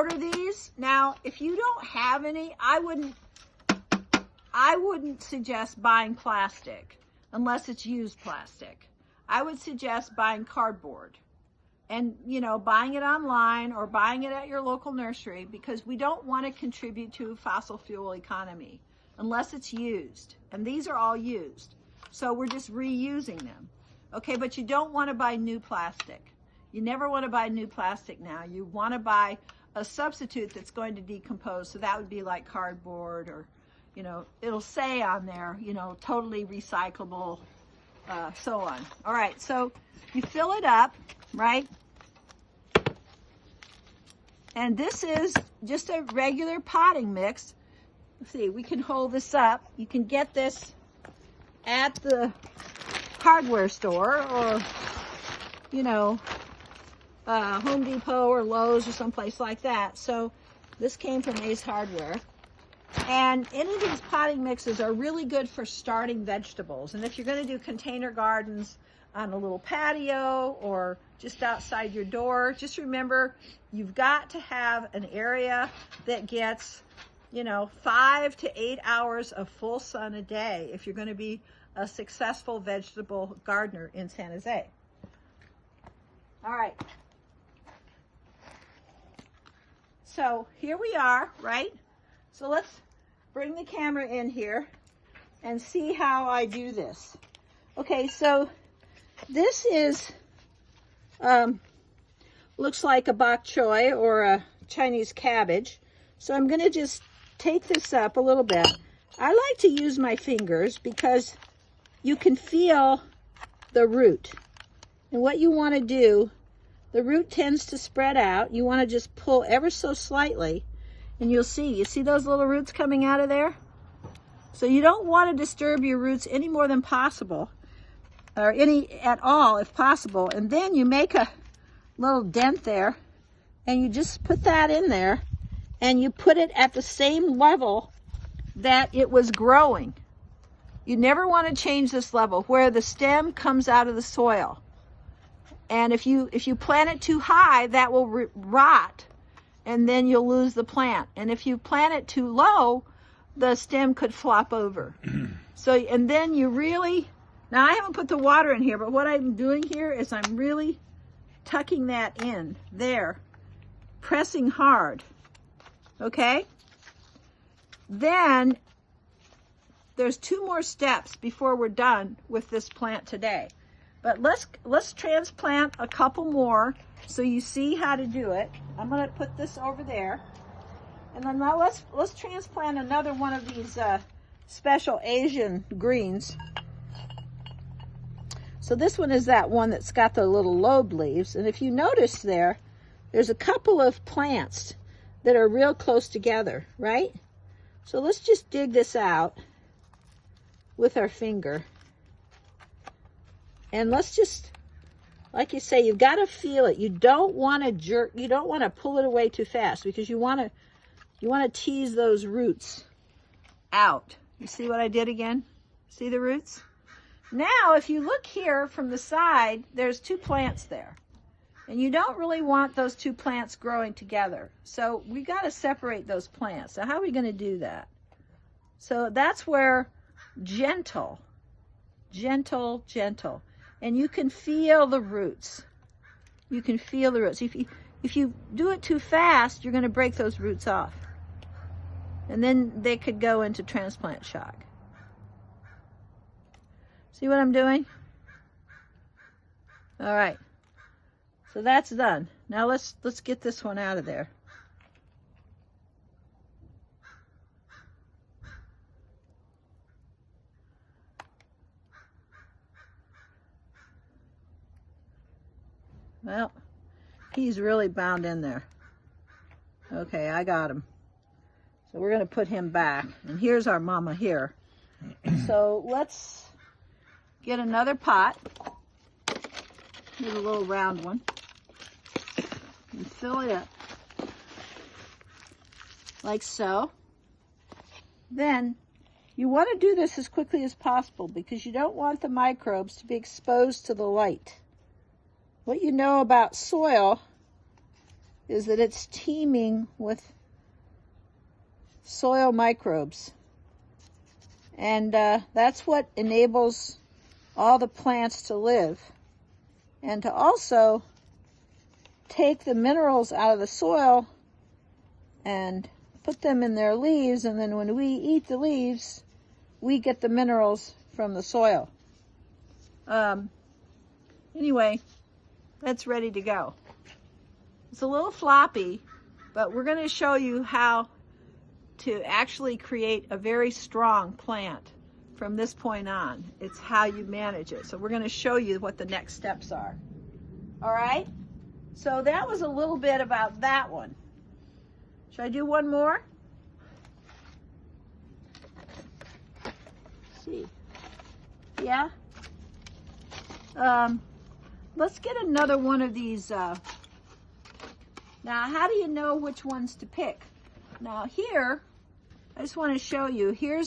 order these. Now, if you don't have any, I wouldn't suggest buying plastic unless it's used plastic. I would suggest buying cardboard and, you know, buying it online or buying it at your local nursery, because we don't want to contribute to a fossil fuel economy unless it's used. And these are all used. So we're just reusing them. Okay, but you don't want to buy new plastic. You never want to buy new plastic now. You want to buy a substitute that's going to decompose. So that would be like cardboard, or, you know, it'll say on there, you know, totally recyclable, so on. All right, so you fill it up, right? And this is just a regular potting mix. Let's see, we can hold this up. You can get this at the hardware store, or, you know, Home Depot or Lowe's or someplace like that. So this came from Ace Hardware. And any of these potting mixes are really good for starting vegetables. And if you're going to do container gardens on a little patio or just outside your door, just remember you've got to have an area that gets, you know, 5 to 8 hours of full sun a day if you're going to be a successful vegetable gardener in San Jose. All right. So here we are, right? So let's bring the camera in here and see how I do this. Okay, so this is, looks like a bok choy or a Chinese cabbage. So I'm gonna just take this up a little bit. I like to use my fingers because you can feel the root. And what you wanna do, the root tends to spread out. You wanna just pull ever so slightly, and you see those little roots coming out of there? So you don't want to disturb your roots any more than possible, or any at all if possible. And then you make a little dent there, and you just put that in there, and you put it at the same level that it was growing. You never want to change this level where the stem comes out of the soil. And if you plant it too high, that will rot, and then you'll lose the plant. And if you plant it too low, the stem could flop over. So, and then you really, now I haven't put the water in here, but what I'm doing here is I'm really tucking that in there, pressing hard, okay? Then there's 2 more steps before we're done with this plant today. But let's transplant a couple more so you see how to do it. I'm gonna put this over there. And then now let's transplant another one of these special Asian greens. So this one is that one that's got the little lobe leaves. And if you notice there's a couple of plants that are real close together, right? So let's just dig this out with our finger. And let's just, like you say, you've got to feel it. You don't want to jerk, you don't want to pull it away too fast, because you want to tease those roots out. You see what I did again? See the roots? Now, if you look here from the side, there's 2 plants there. And you don't really want those 2 plants growing together. So we got to separate those plants. So how are we going to do that? So that's where gentle. And you can feel the roots. You can feel the roots. If you do it too fast, you're going to break those roots off. And then they could go into transplant shock. See what I'm doing? All right. So that's done. Now let's get this one out of there. Well, he's really bound in there. Okay, I got him. So we're going to put him back. And here's our mama here. So let's get another pot. Here's a little round one. And fill it up. Like so. Then you want to do this as quickly as possible because you don't want the microbes to be exposed to the light. What you know about soil is that it's teeming with soil microbes. And that's what enables all the plants to live and to also take the minerals out of the soil and put them in their leaves, and then when we eat the leaves, we get the minerals from the soil. Anyway, that's ready to go. It's a little floppy, but we're going to show you how to actually create a very strong plant from this point on. It's how you manage it. So we're going to show you what the next steps are. All right? So that was a little bit about that one. Should I do one more? Let's see. Yeah? Let's get another one of these. Now, how do you know which ones to pick? Now here, I just want to show you, here's